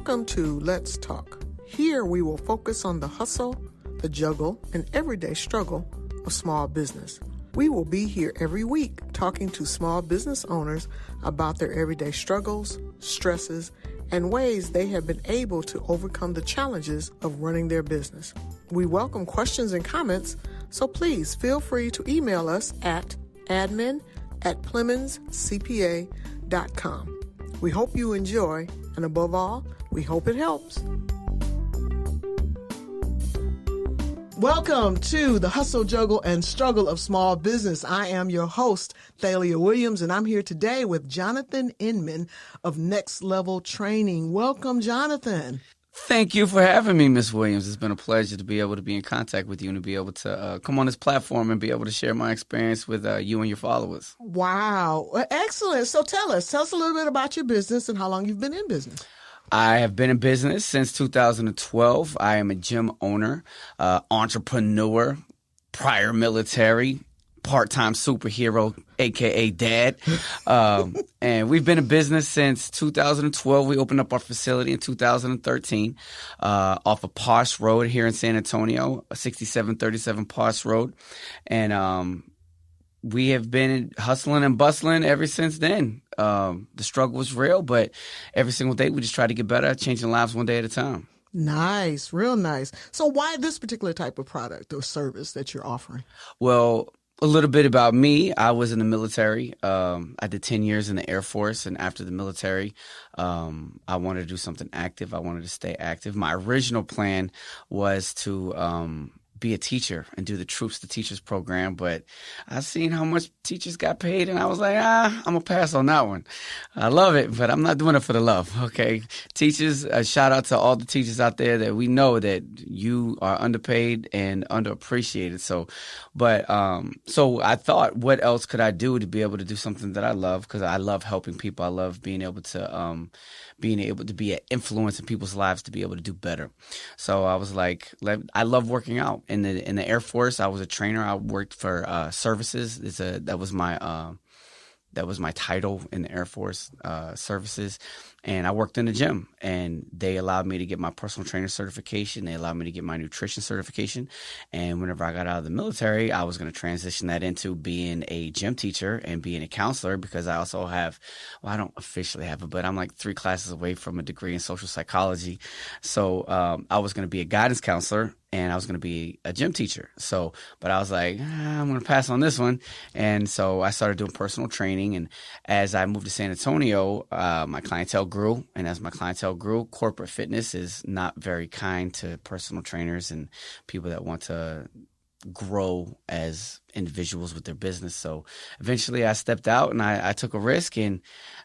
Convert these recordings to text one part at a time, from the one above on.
Welcome to Let's Talk. Here we will focus on the hustle, the juggle, and everyday struggle of small business. We will be here every week talking to small business owners about their everyday struggles, stresses, and ways they have been able to overcome the challenges of running their business. We welcome questions and comments, so please feel free to email us at admin@PlemonsCPA.com. We hope you enjoy, and above all, we hope it helps. Welcome to the Hustle, Juggle, and Struggle of Small Business. I am your host, Thalia Williams, and I'm here today with Johnathon Inman of Next Level Training. Welcome, Johnathon. Thank you for having me, Ms. Williams. It's been a pleasure to be able to be in contact with you and to be able to come on this platform and be able to share my experience with you and your followers. Wow. Excellent. So tell us a little bit about your business and how long you've been in business. I have been in business since 2012. I am a gym owner, entrepreneur, prior military, part-time superhero, a.k.a. dad. And we've been in business since 2012. We opened up our facility in 2013 off of Posh Road here in San Antonio, 6737 Posh Road. And we have been hustling and bustling ever since then. The struggle was real, but every single day we just try to get better, changing lives one day at a time. Nice, real nice. So why this particular type of product or service that you're offering? Well, a little bit about me. I was in the military. I did 10 years in the Air Force, and after the military, I wanted to do something active. I wanted to stay active. My original plan was to be a teacher and do the Troops to Teachers program, but I seen how much teachers got paid, and I was like, I'm gonna pass on that one. I love it, but I'm not doing it for the love. Okay, teachers, shout out to all the teachers out there that we know that you are underpaid and underappreciated. So I thought, what else could I do to be able to do something that I love? Because I love helping people. I love being able to be an influence in people's lives to be able to do better. So I was like, I love working out. In the Air Force, I was a trainer. I worked for services. That was my title in the Air Force, services. And I worked in the gym, and they allowed me to get my personal trainer certification. They allowed me to get my nutrition certification. And whenever I got out of the military, I was going to transition that into being a gym teacher and being a counselor, because I also have, I don't officially have it, but I'm like 3 classes away from a degree in social psychology. So I was going to be a guidance counselor, and I was going to be a gym teacher. So, but I was like, I'm going to pass on this one. And so I started doing personal training. And as I moved to San Antonio, my clientele grew. And as my clientele grew, corporate fitness is not very kind to personal trainers and people that want to grow as individuals with their business. So eventually I stepped out and I took a risk, and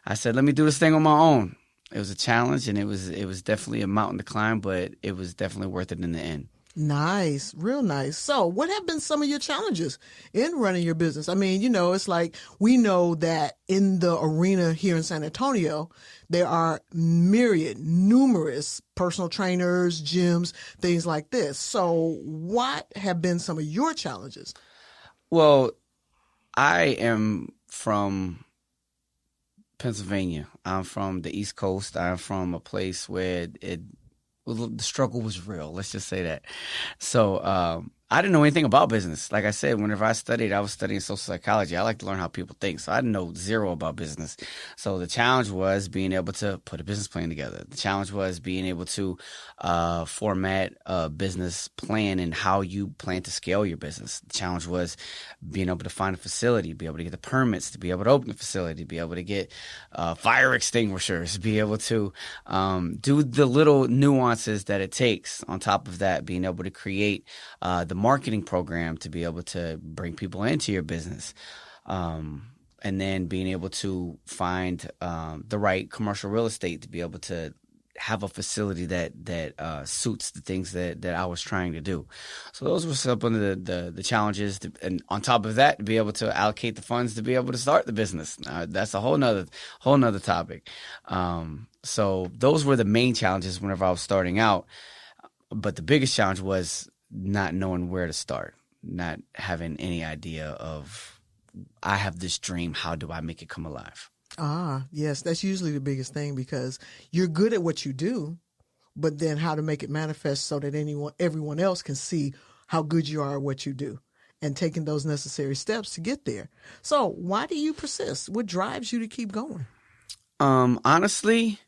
I said, let me do this thing on my own. It was a challenge, and it was definitely a mountain to climb, but it was definitely worth it in the end. Nice, real nice. So what have been some of your challenges in running your business? I mean, it's like we know that in the arena here in San Antonio, there are numerous personal trainers, gyms, things like this. So what have been some of your challenges? Well, I am from Pennsylvania. I'm from the East Coast. I'm from a place where the struggle was real. Let's just say that. So I didn't know anything about business. Like I said, whenever I studied, I was studying social psychology. I like to learn how people think. So I didn't know zero about business. So the challenge was being able to put a business plan together. The challenge was being able to format a business plan and how you plan to scale your business. The challenge was being able to find a facility, be able to get the permits, to be able to open the facility, to be able to get fire extinguishers, be able to do the little nuances that it takes. On top of that, being able to create the marketing program to be able to bring people into your business. And then being able to find the right commercial real estate to be able to have a facility that suits the things that I was trying to do. So those were some of the challenges. And on top of that, to be able to allocate the funds to be able to start the business. That's a whole nother topic. So those were the main challenges whenever I was starting out. But the biggest challenge was not knowing where to start, not having any idea of, I have this dream, how do I make it come alive? Ah, yes, that's usually the biggest thing, because you're good at what you do, but then how to make it manifest so that everyone else can see how good you are at what you do, and taking those necessary steps to get there. So why do you persist? What drives you to keep going? Honestly,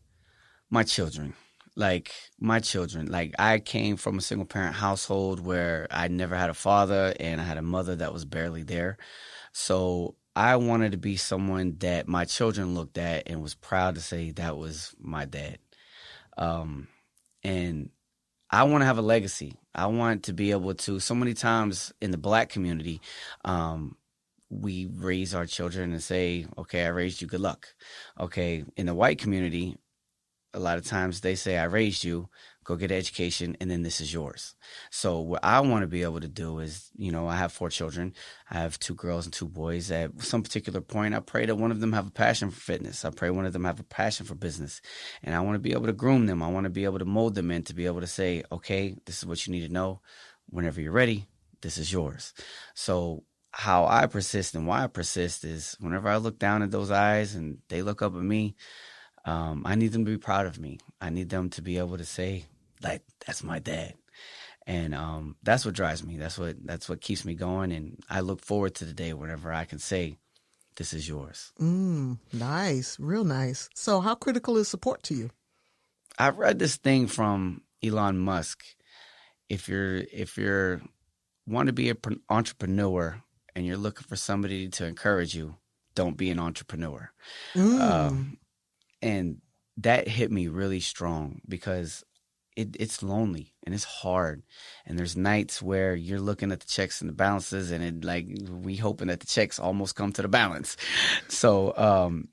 my children. My children. I came from a single parent household where I never had a father and I had a mother that was barely there. So I wanted to be someone that my children looked at and was proud to say that was my dad. And I want to have a legacy. I want to be able to, so many times in the Black community, we raise our children and say, okay, I raised you, good luck. Okay, in the white community, a lot of times they say, I raised you, go get an education, and then this is yours. So what I want to be able to do is, I have 4 children. I have 2 girls and 2 boys. At some particular point, I pray that one of them have a passion for fitness. I pray one of them have a passion for business. And I want to be able to groom them. I want to be able to mold them in to be able to say, okay, this is what you need to know. Whenever you're ready, this is yours. So how I persist and why I persist is whenever I look down at those eyes and they look up at me, I need them to be proud of me. I need them to be able to say, that's my dad. And that's what drives me. That's what keeps me going. And I look forward to the day whenever I can say, this is yours. Nice. Real nice. So how critical is support to you? I've read this thing from Elon Musk. If you're want to be an entrepreneur and you're looking for somebody to encourage you, don't be an entrepreneur. And that hit me really strong because it's lonely and it's hard. And there's nights where you're looking at the checks and the balances and we hoping that the checks almost come to the balance. So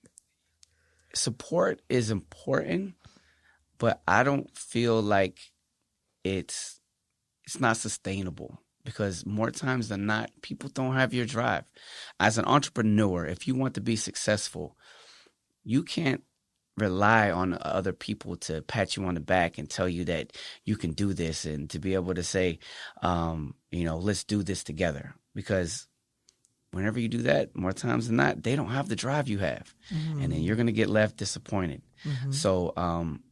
support is important, but I don't feel like it's not sustainable. Because more times than not, people don't have your drive. As an entrepreneur, if you want to be successful, you can't rely on other people to pat you on the back and tell you that you can do this and to be able to say, let's do this together. Because whenever you do that, more times than not, they don't have the drive you have. And then you're going to get left disappointed. So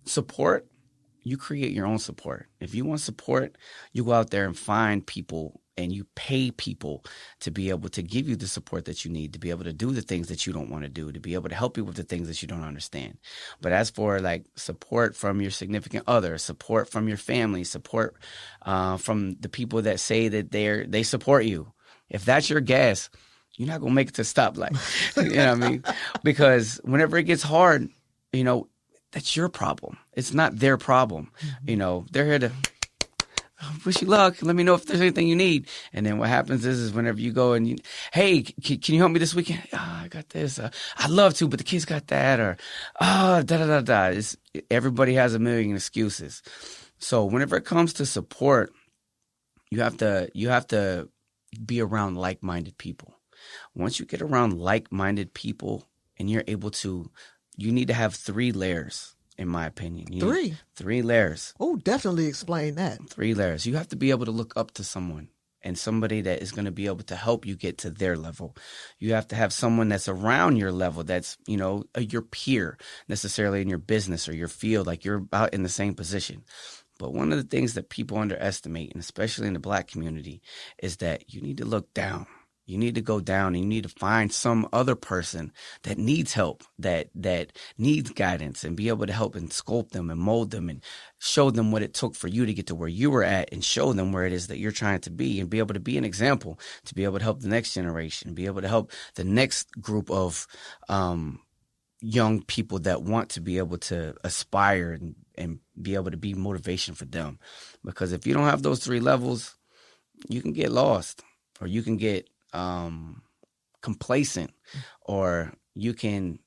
support. You create your own support. If you want support, you go out there and find people and you pay people to be able to give you the support that you need, to be able to do the things that you don't want to do, to be able to help you with the things that you don't understand. But as for support from your significant other, support from your family, support from the people that say that they support you, if that's your gas, you're not going to make it to stoplight. You know what I mean? Because whenever it gets hard, that's your problem. It's not their problem. They're here to wish you luck. Let me know if there's anything you need. And then what happens is whenever you go and hey, can you help me this weekend? I got this. I'd love to, but the kids got that. Or, da-da-da-da. Everybody has a million excuses. So whenever it comes to support, you have to be around like-minded people. Once you get around like-minded people and you're able to, you need to have 3 layers, in my opinion. 3? 3 layers. Oh, definitely explain that. 3 layers. You have to be able to look up to someone and somebody that is going to be able to help you get to their level. You have to have someone that's around your level that's, your peer necessarily in your business or your field, like you're about in the same position. But one of the things that people underestimate, and especially in the Black community, is that you need to look down. You need to go down and you need to find some other person that needs help, that needs guidance, and be able to help and sculpt them and mold them and show them what it took for you to get to where you were at and show them where it is that you're trying to be and be able to be an example, to be able to help the next generation, be able to help the next group of young people that want to be able to aspire and be able to be motivation for them. Because if you don't have those 3 levels, you can get lost or you can get complacent, or you can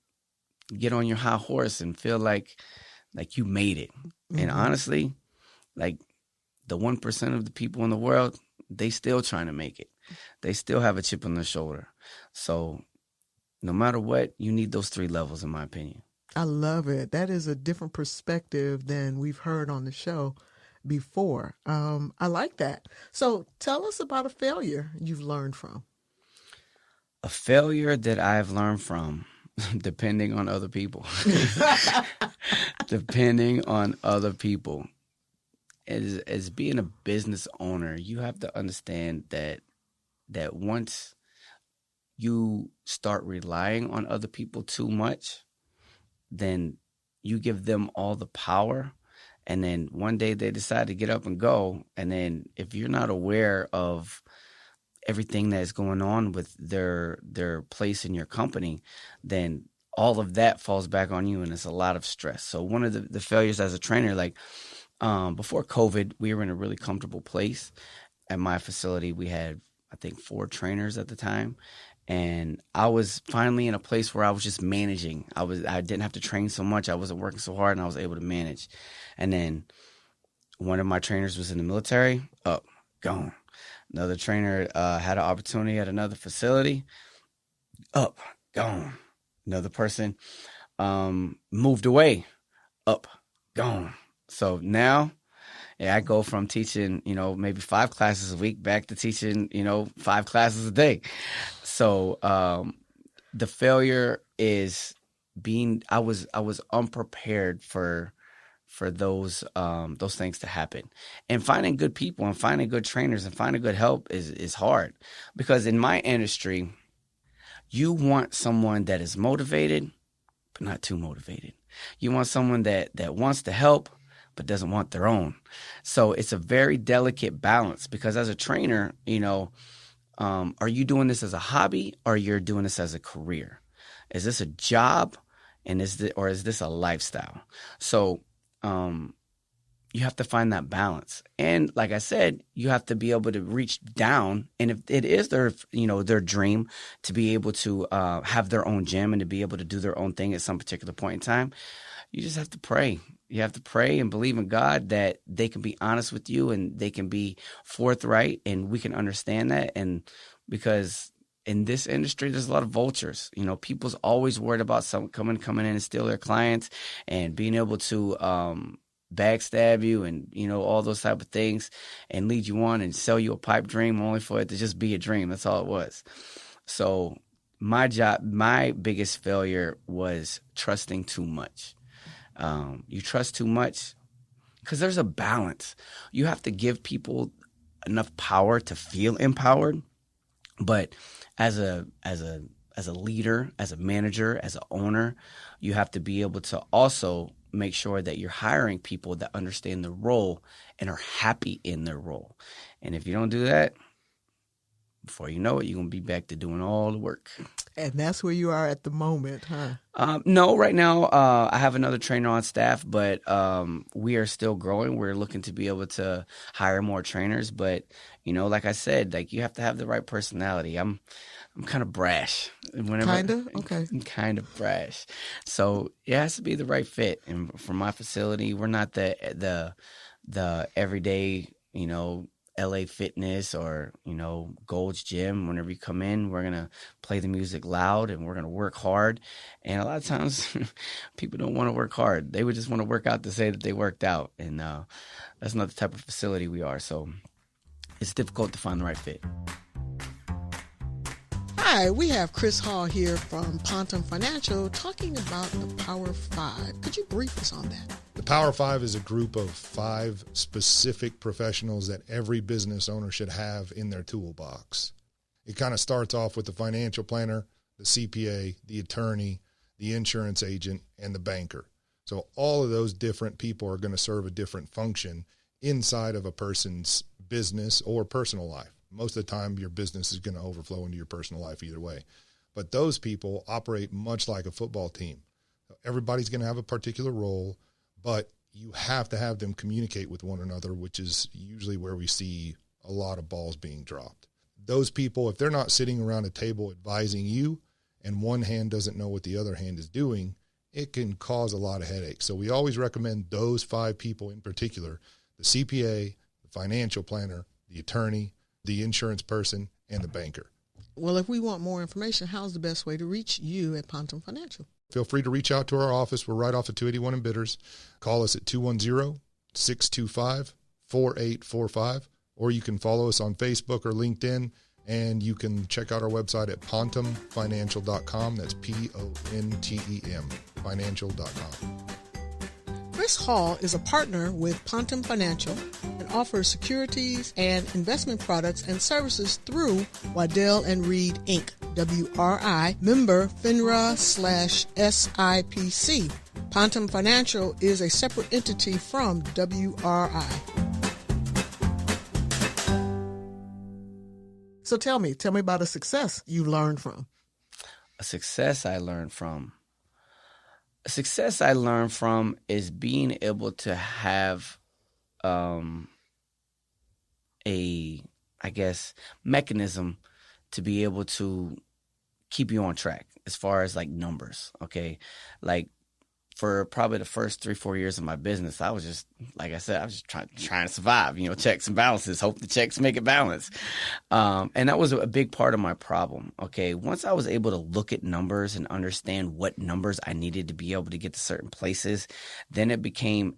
get on your high horse and feel like you made it. And honestly, the 1% of the people in the world, they still trying to make it. They still have a chip on their shoulder. So no matter what, you need those 3 levels, in my opinion. I love it. That is a different perspective than we've heard on the show before. I like that. So tell us about a failure you've learned from. A failure that I've learned from, depending on other people. Depending on other people. as being a business owner, you have to understand that once you start relying on other people too much, then you give them all the power, and then one day they decide to get up and go, and then if you're not aware of everything that's going on with their place in your company, then all of that falls back on you, and it's a lot of stress. So one of the failures as a trainer, like before COVID, we were in a really comfortable place. At my facility, we had, I think, 4 trainers at the time. And I was finally in a place where I was just managing. I didn't have to train so much. I wasn't working so hard, and I was able to manage. And then one of my trainers was in the military. Up, gone. Another trainer had an opportunity at another facility. Up, gone. Another person moved away. Up, gone. So now, I go from teaching, maybe 5 classes a week back to teaching, 5 classes a day. So the failure is I was unprepared for those things to happen. And finding good people and finding good trainers and finding good help is hard, because in my industry, you want someone that is motivated, but not too motivated. You want someone that wants to help, but doesn't want their own. So it's a very delicate balance, because as a trainer, are you doing this as a hobby, or you're doing this as a career? Is this a job, and is this a lifestyle? So you have to find that balance. And like I said, you have to be able to reach down, and if it is their dream to be able to have their own gym and to be able to do their own thing at some particular point in time, you just have to pray. You have to pray and believe in God that they can be honest with you and they can be forthright, and we can understand that. And because in this industry, there's a lot of vultures. People's always worried about someone coming in and steal their clients and being able to backstab you and, all those type of things, and lead you on and sell you a pipe dream only for it to just be a dream. That's all it was. So my biggest failure was trusting too much. You trust too much because there's a balance. You have to give people enough power to feel empowered, but as a leader, as a manager, as an owner, you have to be able to also make sure that you're hiring people that understand the role and are happy in their role. And if you don't do that, before you know it, you're going to be back to doing all the work. And that's where you are at the moment, huh? No, right now I have another trainer on staff, but we are still growing. We're looking to be able to hire more trainers. But, like I said, you have to have the right personality. I'm kind of brash. Kind of? Okay. I'm kind of brash. So it has to be the right fit. And for my facility, we're not the everyday, LA Fitness or, Gold's Gym. Whenever you come in, we're going to play the music loud and we're going to work hard. And a lot of times people don't want to work hard. They would just want to work out to say that they worked out. And that's not the type of facility we are. So it's difficult to find the right fit. Hi, we have Chris Hall here from Pontum Financial talking about the Power 5. Could you brief us on that? The Power 5 is a group of 5 specific professionals that every business owner should have in their toolbox. It kind of starts off with the financial planner, the CPA, the attorney, the insurance agent, and the banker. So all of those different people are going to serve a different function inside of a person's business or personal life. Most of the time, your business is going to overflow into your personal life either way. But those people operate much like a football team. Everybody's going to have a particular role, but you have to have them communicate with one another, which is usually where we see a lot of balls being dropped. Those people, if they're not sitting around a table advising you and one hand doesn't know what the other hand is doing, it can cause a lot of headaches. So we always recommend those 5 people in particular: the CPA, the financial planner, the attorney, the insurance person, and the banker. Well, if we want more information, how's the best way to reach you at Pontum Financial? Feel free to reach out to our office. We're right off of 281 in Bitters. Call us at 210-625-4845, or you can follow us on Facebook or LinkedIn, and you can check out our website at pontumfinancial.com. That's PONTEM, financial.com. Chris Chris Hall is a partner with Pontum Financial and offers securities and investment products and services through Waddell & Reed, Inc., WRI, member FINRA/SIPC. Pontum Financial is a separate entity from WRI. So tell me about a success you learned from. A success I learned from. A success I learned from is being able to have mechanism to be able to keep you on track as far as like numbers, okay? Like for probably the first 3-4 years of my business, I was just, like I said, I was just trying to survive, checks and balances, hope the checks make it balance. And that was a big part of my problem, okay? Once I was able to look at numbers and understand what numbers I needed to be able to get to certain places, then it became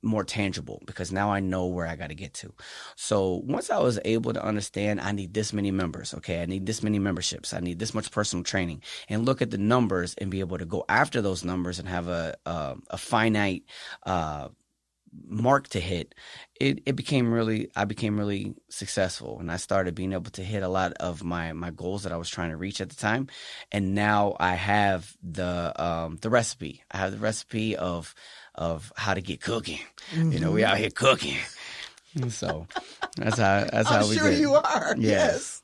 more tangible because now I know where I got to get to. So once I was able to understand I need this many members, okay, I need this many memberships, I need this much personal training, and look at the numbers and be able to go after those numbers and have a finite mark to hit, I became really successful, and I started being able to hit a lot of my goals that I was trying to reach at the time. And now I have the recipe. I have the recipe of how to get cooking. Mm-hmm. We out here cooking. So that's how we sure get. You are. Yes.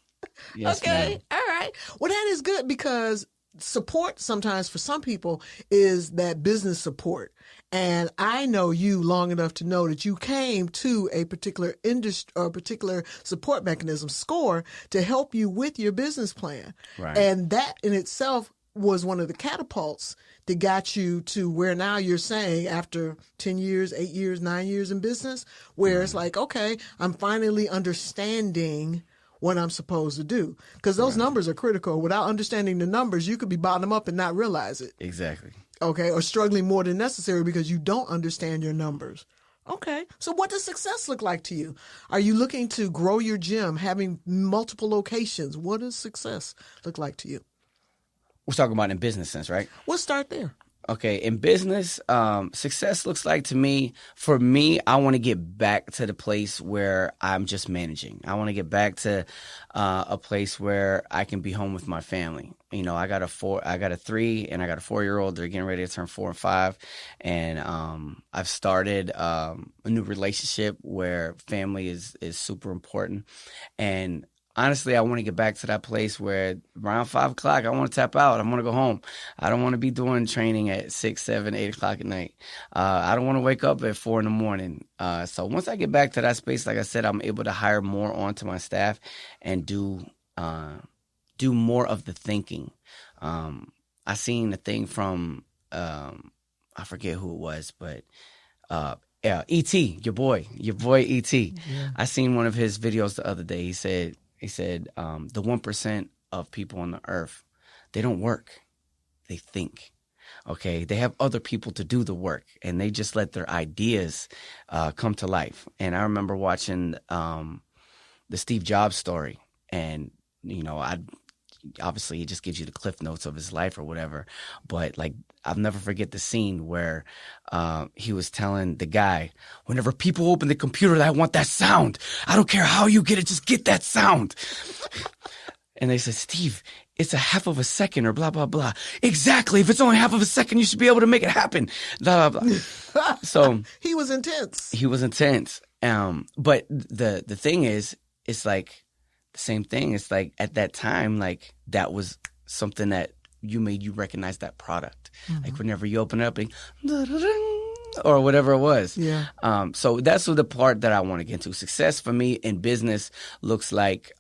Yes, okay. ma'am. All right. Well, that is good because support sometimes for some people is that business support. And I know you long enough to know that you came to a particular industry or a particular support mechanism, SCORE, to help you with your business plan. Right. And that in itself was one of the catapults that got you to where now you're saying after 10 years, 8 years, 9 years in business, where It's like, okay, I'm finally understanding what I'm supposed to do. Because those numbers are critical. Without understanding the numbers, you could be bottom up and not realize it. Exactly. Okay, or struggling more than necessary because you don't understand your numbers. Okay, so what does success look like to you? Are you looking to grow your gym, having multiple locations? What does success look like to you? We're talking about in business sense, right? We'll start there. Okay, in business, success looks like to me, for me, I want to get back to the place where I'm just managing. I want to get back to a place where I can be home with my family. I got a 3 and I got a 4-year-old. They're getting ready to turn 4 and 5. And I've started a new relationship where family is super important. And honestly, I want to get back to that place where around 5 o'clock, I want to tap out. I want to go home. I don't want to be doing training at 6, 7, 8 o'clock at night. I don't want to wake up at 4 in the morning. So once I get back to that space, like I said, I'm able to hire more onto my staff and do more of the thinking. I seen the thing from, I forget who it was, but E.T., your boy E.T. Yeah. I seen one of his videos the other day. He said, the 1% of people on the earth, they don't work. They think. Okay. They have other people to do the work and they just let their ideas come to life. And I remember watching the Steve Jobs story, and, obviously it just gives you the cliff notes of his life or whatever. But like, I'll never forget the scene where he was telling the guy, whenever people open the computer, I want that sound. I don't care how you get it, just get that sound. And they said, Steve, it's a half of a second or blah, blah, blah. Exactly. If it's only half of a second, you should be able to make it happen. Blah, blah, blah. So he was intense. But the thing is, it's like the same thing. It's like at that time, like that was something that you recognize that product. Mm-hmm. Like whenever you open it up or whatever it was. Yeah. So that's the part that I want to get into. Success for me in business looks like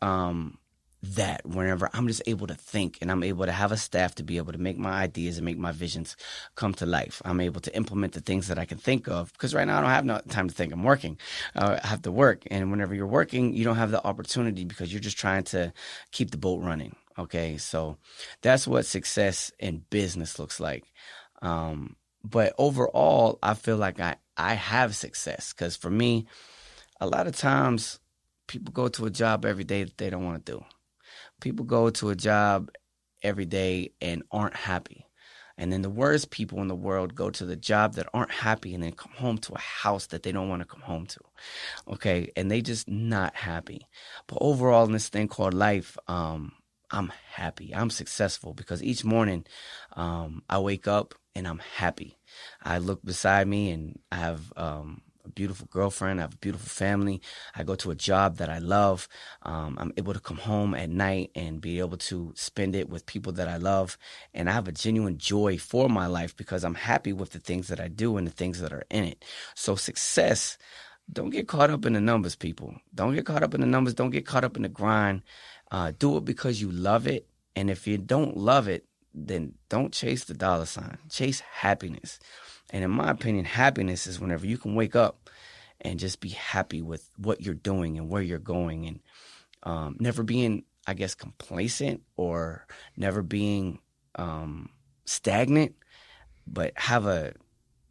that whenever I'm just able to think and I'm able to have a staff to be able to make my ideas and make my visions come to life. I'm able to implement the things that I can think of, because right now I don't have no time to think. I'm working. I have to work. And whenever you're working, you don't have the opportunity because you're just trying to keep the boat running. Okay. So that's what success in business looks like. But overall, I feel like I have success, because for me, a lot of times people go to a job every day that they don't want to do. People go to a job every day and aren't happy. And then the worst people in the world go to the job that aren't happy and then come home to a house that they don't want to come home to. Okay. And they just not happy. But overall in this thing called life, I'm happy. I'm successful because each morning I wake up and I'm happy. I look beside me and I have a beautiful girlfriend. I have a beautiful family. I go to a job that I love. I'm able to come home at night and be able to spend it with people that I love. And I have a genuine joy for my life because I'm happy with the things that I do and the things that are in it. So success, don't get caught up in the numbers, people. Don't get caught up in the numbers. Don't get caught up in the grind. Do it because you love it. And if you don't love it, then don't chase the dollar sign. Chase happiness. And in my opinion, happiness is whenever you can wake up and just be happy with what you're doing and where you're going, and never being, I guess, complacent or never being stagnant, but have a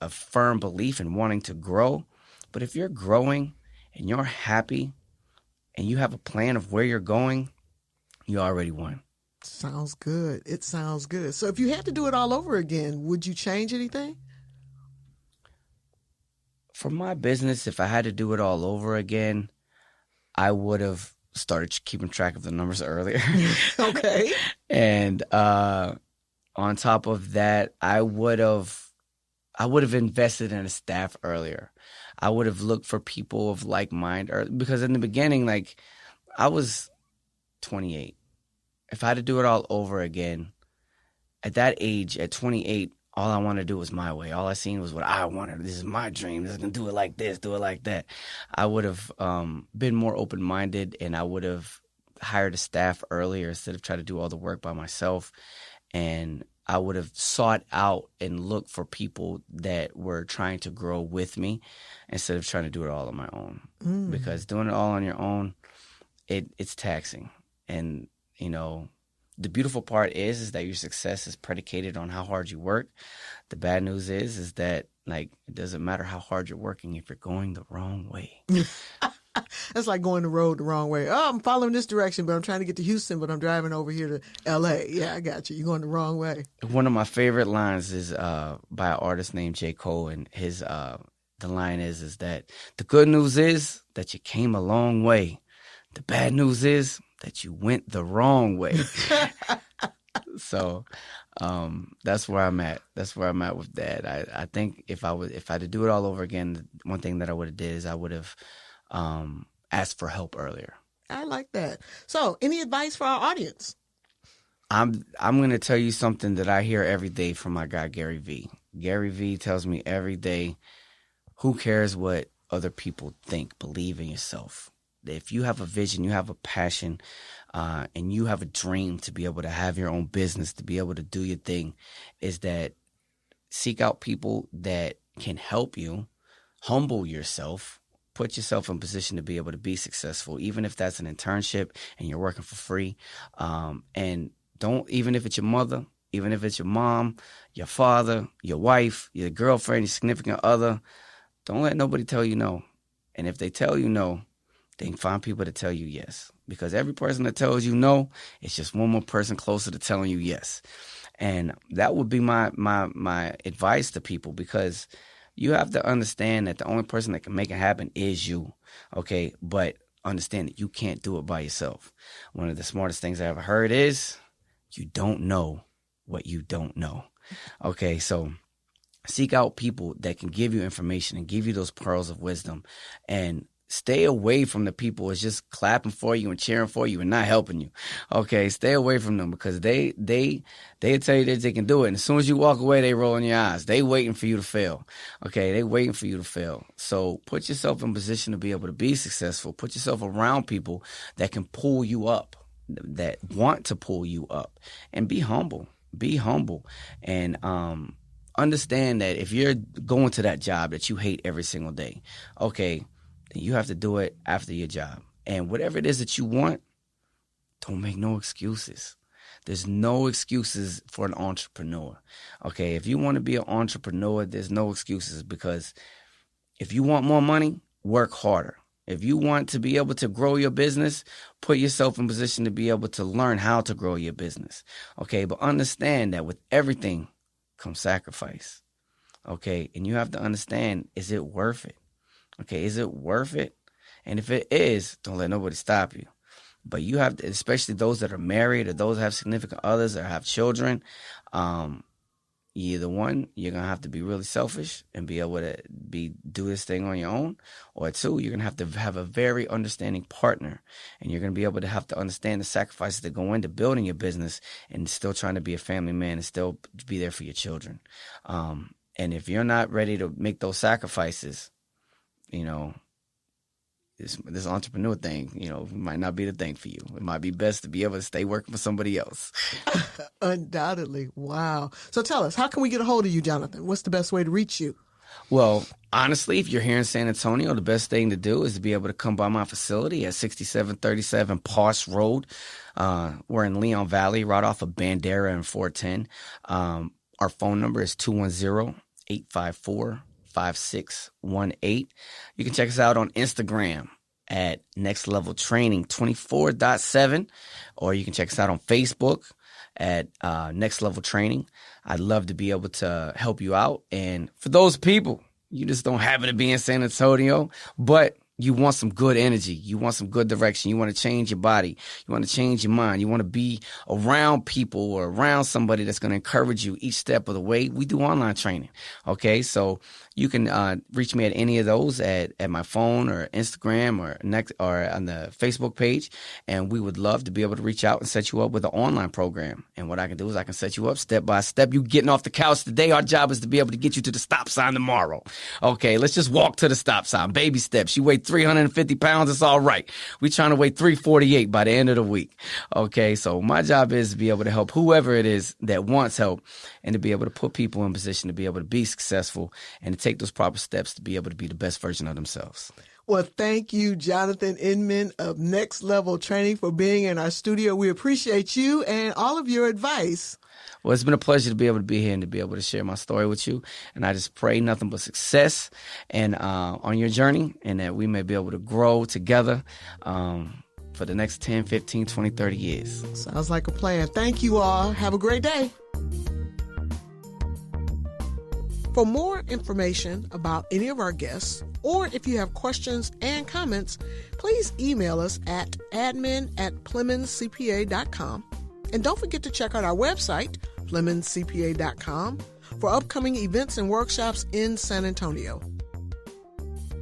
firm belief in wanting to grow. But if you're growing and you're happy and you have a plan of where you're going, you already won. Sounds good. It sounds good. So if you had to do it all over again, would you change anything? For my business, if I had to do it all over again, I would have started keeping track of the numbers earlier. Okay. And on top of that, I would have invested in a staff earlier. I would have looked for people of like mind, because in the beginning, like, I was 28. If I had to do it all over again, at that age, at 28, all I wanted to do was my way. All I seen was what I wanted. This is my dream. This is going to do it like this, do it like that. I would have been more open-minded, and I would have hired a staff earlier instead of trying to do all the work by myself. And I would have sought out and looked for people that were trying to grow with me instead of trying to do it all on my own. Because doing it all on your own, it's taxing. And, you know, the beautiful part is that your success is predicated on how hard you work. The bad news is that, like, it doesn't matter how hard you're working if you're going the wrong way. That's like going the road the wrong way. Oh, I'm following this direction, but I'm trying to get to Houston, but I'm driving over here to L.A. Yeah, I got you. You're going the wrong way. One of my favorite lines is by an artist named J. Cole, and his the line is that the good news is that you came a long way. The bad news is that you went the wrong way. So that's where I'm at. That's where I'm at with that. I think if I had to do it all over again, one thing that I would have did is I would have asked for help earlier. I like that. So, any advice for our audience? I'm going to tell you something that I hear every day from my guy Gary V. Gary V tells me every day, who cares what other people think? Believe in yourself. If you have a vision, you have a passion, and you have a dream to be able to have your own business, to be able to do your thing, is that seek out people that can help you, humble yourself, put yourself in position to be able to be successful, even if that's an internship and you're working for free. And don't, even if it's your mother, even if it's your mom, your father, your wife, your girlfriend, your significant other, don't let nobody tell you no. And if they tell you no, then find people to tell you yes. Because every person that tells you no, it's just one more person closer to telling you yes. And that would be my advice to people, because you have to understand that the only person that can make it happen is you, okay? But understand that you can't do it by yourself. One of the smartest things I ever heard is, you don't know what you don't know, okay? So seek out people that can give you information and give you those pearls of wisdom, and stay away from the people who's just clapping for you and cheering for you and not helping you. Okay, stay away from them, because they tell you that they can do it, and as soon as you walk away, they roll in your eyes. They waiting for you to fail. Okay, they waiting for you to fail. So put yourself in position to be able to be successful. Put yourself around people that can pull you up, that want to pull you up, and be humble. Be humble, and understand that if you're going to that job that you hate every single day, okay, then you have to do it after your job. And whatever it is that you want, don't make no excuses. There's no excuses for an entrepreneur. Okay, if you want to be an entrepreneur, there's no excuses, because if you want more money, work harder. If you want to be able to grow your business, put yourself in position to be able to learn how to grow your business. Okay, but understand that with everything, comes sacrifice. Okay, and you have to understand, is it worth it? Okay, is it worth it? And if it is, don't let nobody stop you. But you have to, especially those that are married or those that have significant others or have children, either one, you're going to have to be really selfish and be able to do this thing on your own. Or two, you're going to have a very understanding partner. And you're going to be able to have to understand the sacrifices that go into building your business and still trying to be a family man and still be there for your children. And if you're not ready to make those sacrifices, you know, this entrepreneur thing, you know, might not be the thing for you. It might be best to be able to stay working for somebody else. Undoubtedly. Wow. So tell us, how can we get a hold of you, Jonathan? What's the best way to reach you? Well, honestly, if you're here in San Antonio, the best thing to do is to be able to come by my facility at 6737 Posh Road. We're in Leon Valley, right off of Bandera and 410. Our phone number is 210-854-5618. You can check us out on Instagram at Next Level Training 24.7, or you can check us out on Facebook at Next Level Training. I'd love to be able to help you out. And for those people, you just don't happen to be in San Antonio, but you want some good energy. You want some good direction. You want to change your body. You want to change your mind. You want to be around people or around somebody that's going to encourage you each step of the way. We do online training. Okay, so you can reach me at any of those at my phone or Instagram or on the Facebook page, and we would love to be able to reach out and set you up with an online program. And what I can do is I can set you up step by step. You getting off the couch today, our job is to be able to get you to the stop sign tomorrow. Okay, let's just walk to the stop sign. Baby steps. You weigh 350 pounds, it's all right. We're trying to weigh 348 by the end of the week. Okay, so my job is to be able to help whoever it is that wants help and to be able to put people in position to be able to be successful and to take those proper steps to be able to be the best version of themselves. Well, thank you, Johnathon Inman of Next Level Training, for being in our studio. We appreciate you and all of your advice. Well, it's been a pleasure to be able to be here and to be able to share my story with you. And I just pray nothing but success and on your journey, and that we may be able to grow together for the next 10, 15, 20, 30 years. Sounds like a plan. Thank you all. Have a great day. For more information about any of our guests, or if you have questions and comments, please email us at admin@PlemonsCPA.com. And don't forget to check out our website, PlemonsCPA.com, for upcoming events and workshops in San Antonio.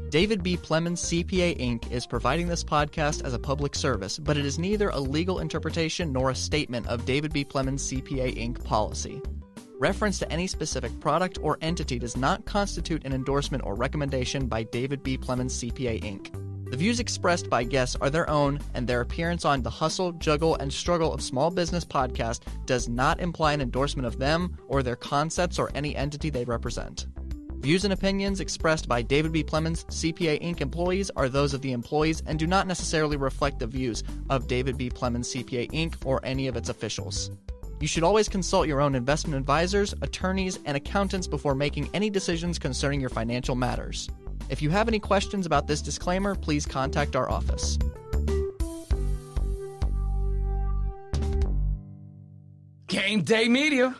David B Plemons CPA Inc. is providing this podcast as a public service, but it is neither a legal interpretation nor a statement of David B Plemons CPA Inc. policy. Reference to any specific product or entity does not constitute an endorsement or recommendation by David B Plemons CPA Inc. The views expressed by guests are their own, and their appearance on the Hustle, Juggle, and Struggle of Small Business podcast does not imply an endorsement of them or their concepts or any entity they represent. Views and opinions expressed by David B Plemons CPA Inc. employees are those of the employees and do not necessarily reflect the views of David B Plemons CPA Inc. or any of its officials. You should always consult your own investment advisors, attorneys, and accountants before making any decisions concerning your financial matters. If you have any questions about this disclaimer, please contact our office. Game Day Media.